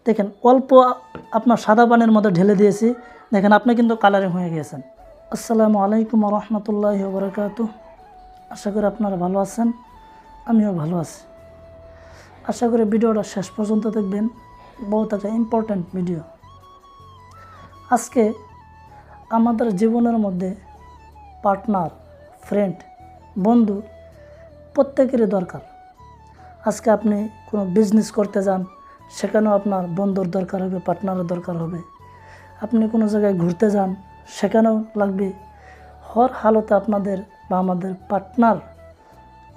দেখেন অল্প আপনার সাদা পানির মধ্যে ঢেলে দিয়েছি, দেখেন আপনি কিন্তু কালারিং হয়ে গিয়েছেন। আসসালামু আলাইকুম রহমতুল্লাহি ওয়া বারাকাতুহু। আশা করি আপনারা ভালো আছেন, আমিও ভালো আছি। আশা করি ভিডিওটা শেষ পর্যন্ত দেখবেন, বহুত একটা ইম্পর্ট্যান্ট ভিডিও। আজকে আমাদের জীবনের মধ্যে পার্টনার, ফ্রেন্ড, বন্ধু প্রত্যেকেরই দরকার। আজকে আপনি কোনো বিজনেস করতে যান, সেখানেও আপনার বন্ধুর দরকার হবে, পার্টনারের দরকার হবে। আপনি কোনো জায়গায় ঘুরতে যান, সেখানেও লাগবে। হর হালতে আপনাদের বা আমাদের পার্টনার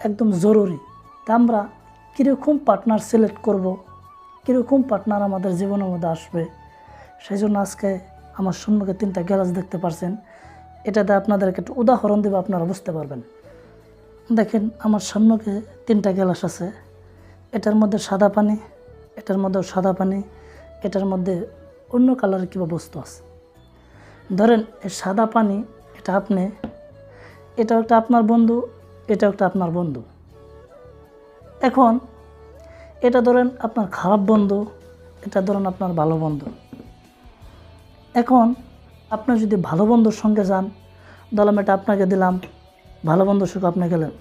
একদম জরুরি। তা আমরা কীরকম পার্টনার সিলেক্ট করব, কীরকম পার্টনার আমাদের জীবনের মধ্যে আসবে, সেই জন্য আজকে আমার সম্মুখে 3টা গ্লাস দেখতে পারছেন। এটাতে আপনাদেরকে একটু উদাহরণ দেবো, আপনারা বুঝতে পারবেন। দেখেন আমার সম্মুখে 3টা গ্লাস আছে। এটার মধ্যে সাদা পানি, এটার মধ্যেও সাদা পানি, এটার মধ্যে অন্য কালারের কিবা বস্তু আছে। ধরেন এই সাদা পানি, এটা আপনি, এটাও একটা আপনার বন্ধু, এটাও একটা আপনার বন্ধু। এখন এটা ধরেন আপনার খারাপ বন্ধু, এটা ধরেন আপনার ভালো বন্ধু। এখন আপনি যদি ভালো বন্ধুর সঙ্গে যান, ধরলাম এটা আপনাকে দিলাম, ভালো বন্ধুর সঙ্গে আপনি গেলেন,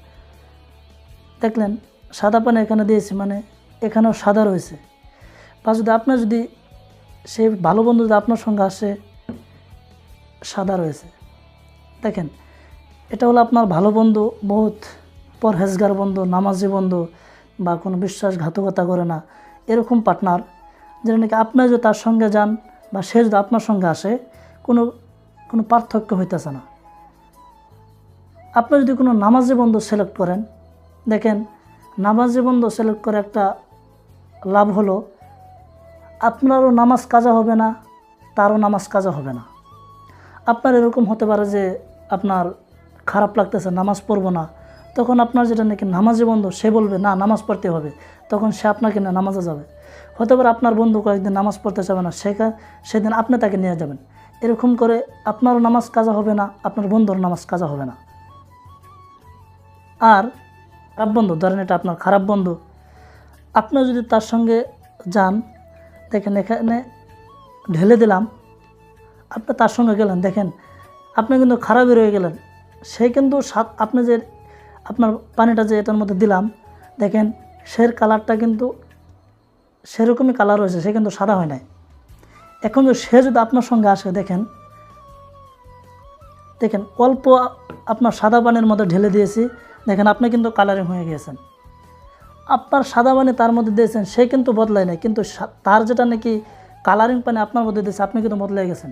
দেখলেন সাদা পানি এখানে দিয়েছি, মানে এখানেও সাদা রয়েছে। বা যদি আপনার যদি সেই ভালো বন্ধু যদি আপনার সঙ্গে আসে, সাদা রয়েছে। দেখেন এটা হলো আপনার ভালো বন্ধু, বহুত পরহেজগার বন্ধু, নামাজি বন্ধু, বা কোনো বিশ্বাসঘাতকতা করে না, এরকম পার্টনার, যেটা নাকি আপনি যদি তার সঙ্গে যান বা সে যদি আপনার সঙ্গে আসে, কোনো পার্থক্য হইতেছে না। আপনি যদি কোনো নামাজি বন্ধু সিলেক্ট করেন, দেখেন নামাজি বন্ধু সিলেক্ট করে একটা লাভ হলো, আপনারও নামাজ কাজা হবে না, তারও নামাজ কাজা হবে না। আপনার এরকম হতে পারে যে আপনার খারাপ লাগতেছে, নামাজ পড়বো না, তখন আপনার যেটা নাকি নামাজি বন্ধু সে বলবে না নামাজ পড়তে হবে, তখন সে আপনাকে না নামাজে যাবে। হতে পারে আপনার বন্ধু কয়েকদিন নামাজ পড়তে যাবে না, সেদিন আপনি তাকে নিয়ে যাবেন। এরকম করে আপনারও নামাজ কাজা হবে না, আপনার বন্ধুর নামাজ কাজা হবে না। আর খারাপ বন্ধু, ধরেন এটা আপনার খারাপ বন্ধু, আপনি যদি তার সঙ্গে যান, দেখেন এখানে ঢেলে দিলাম, আপনি তার সঙ্গে গেলেন, দেখেন আপনি কিন্তু খারাপই রয়ে গেলেন। সে কিন্তু আপনি যে আপনার পানিটা যে এটার মধ্যে দিলাম, দেখেন সের কালারটা কিন্তু সেরকমই কালার রয়েছে, সে কিন্তু সাদা হয় নাই। এখন সে যদি আপনার সঙ্গে আসে, দেখেন অল্প আপনার সাদা পানির মধ্যে ঢেলে দিয়েছি, দেখেন আপনি কিন্তু কালারিং হয়ে গিয়েছেন। আপনার সাদা পানি তার মধ্যে দিয়েছেন, সে কিন্তু বদলায় নাই, কিন্তু তার যেটা নাকি কালারিং পানি আপনার মধ্যে দিয়েছে, আপনি কিন্তু বদলে গেছেন।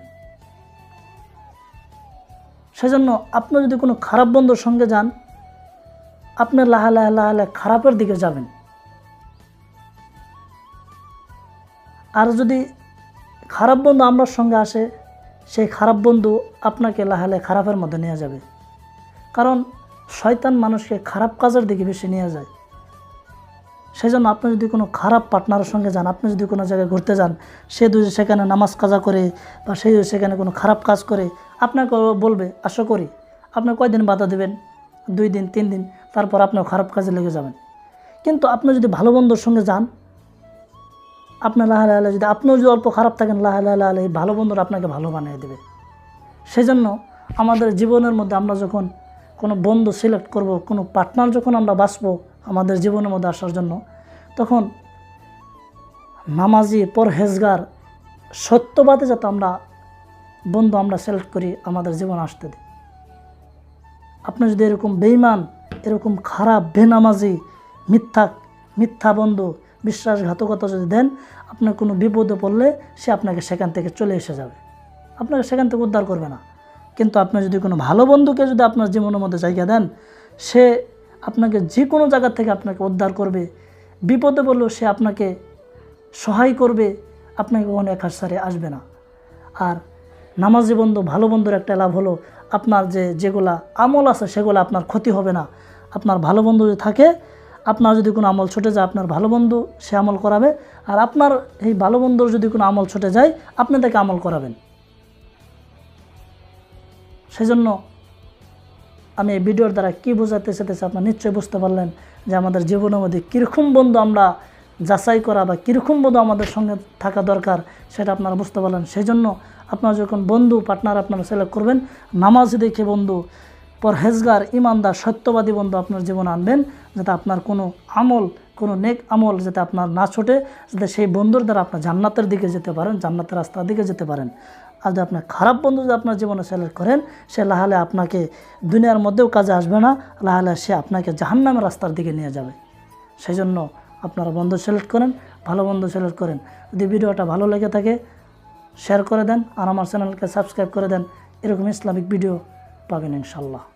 সেজন্য আপনি যদি কোনো খারাপ বন্ধুর সঙ্গে যান, আপনি লাহালে খারাপের দিকে যাবেন। আর যদি খারাপ বন্ধু আপনার সঙ্গে আসে, সেই খারাপ বন্ধু আপনাকে লাহালে খারাপের মধ্যে নিয়ে যাবে। কারণ শয়তান মানুষকে খারাপ কাজের দিকে বেশি নিয়ে যায়। সেই জন্য আপনি যদি কোনো খারাপ পার্টনারের সঙ্গে যান, আপনি যদি কোনো জায়গায় ঘুরতে যান, সে যদি সেখানে নামাজ কাজা করে বা সে যদি সেখানে কোনো খারাপ কাজ করে, আপনাকে বলবে, আশা করি আপনি কয়দিন বাধা দেবেন, 2 দিন 3 দিন, তারপর আপনিও খারাপ কাজে লেগে যাবেন। কিন্তু আপনি যদি ভালো বন্ধুর সঙ্গে যান, আপনার লাহালে যদি আপনিও যদি অল্প খারাপ থাকেন, লাহালে এই ভালো বন্ধুরা আপনাকে ভালো বানিয়ে দেবে। সেই জন্য আমাদের জীবনের মধ্যে আমরা যখন কোনো বন্ধু সিলেক্ট করব, কোনো পার্টনার যখন আমরা বাছবো আমাদের জীবনের মধ্যে আসার জন্য, তখন নামাজি, পরহেজগার, সত্যবাদী যাতে বন্ধু আমরা সিলেক্ট করি আমাদের জীবন আসতে দিই। আপনি যদি এরকম বেঈমান, এরকম খারাপ, বেনামাজি, মিথ্যা বন্ধু, বিশ্বাসঘাতকতা যদি দেন, আপনার কোনো বিপদে পড়লে সে আপনাকে সেখান থেকে চলে এসে যাবে, আপনাকে সেখান থেকে উদ্ধার করবে না। কিন্তু আপনি যদি কোনো ভালো বন্ধুকে যদি আপনার জীবনের মধ্যে জায়গা দেন, সে আপনাকে যে কোনো জায়গা থেকে আপনাকে উদ্ধার করবে, বিপদে পড়লেও সে আপনাকে সহায় করবে, আপনাকে কখনো একা সারে আসবে না। আর নামাজি বন্ধু, ভালো বন্ধুর একটা লাভ হলো, আপনার যেগুলা আমল আছে সেগুলো আপনার ক্ষতি হবে না। আপনার ভালো বন্ধু যদি থাকে, আপনার যদি কোনো আমল ছুটে যায়, আপনার ভালো বন্ধু সে আমল করাবে, আর আপনার এই ভালো বন্ধুর যদি কোনো আমল ছুটে যায়, আপনি তাকে আমল করাবেন। সেজন্য আমি এই ভিডিওর দ্বারা কী বোঝাতে চেয়েছি আপনারা নিশ্চয়ই বুঝতে পারলেন যে আমাদের জীবনের মধ্যে কীরকম বন্ধু আমরা যাচাই করা বা কীরকম বন্ধু আমাদের সঙ্গে থাকা দরকার সেটা আপনারা বুঝতে পারলেন। সেই জন্য আপনারা যখন বন্ধু পার্টনার আপনারা সিলেক্ট করবেন, নামাজি দেখে বন্ধু, পরহেজগার, ইমানদার, সত্যবাদী বন্ধু আপনার জীবনে আনবেন, যাতে আপনার কোনো আমল, কোনো নেক আমল যাতে আপনার না ছোটে, যাতে সেই বন্ধুর দ্বারা আপনার জান্নাতের দিকে যেতে পারেন, জান্নাতের রাস্তার দিকে যেতে পারেন। আর যদি আপনার খারাপ বন্ধু যদি আপনার জীবনে সিলেক্ট করেন, সে লাহালে আপনাকে দুনিয়ার মধ্যেও কাজে আসবে না, লাহালে সে আপনাকে জাহান্নামের রাস্তার দিকে নিয়ে যাবে। সেই জন্য আপনারা বন্ধু সিলেক্ট করেন, ভালো বন্ধু সিলেক্ট করেন। যদি ভিডিওটা ভালো লেগে থাকে শেয়ার করে দেন আর আমার চ্যানেলকে সাবস্ক্রাইব করে দেন। এরকম ইসলামিক ভিডিও পাবেন ইনশাল্লাহ।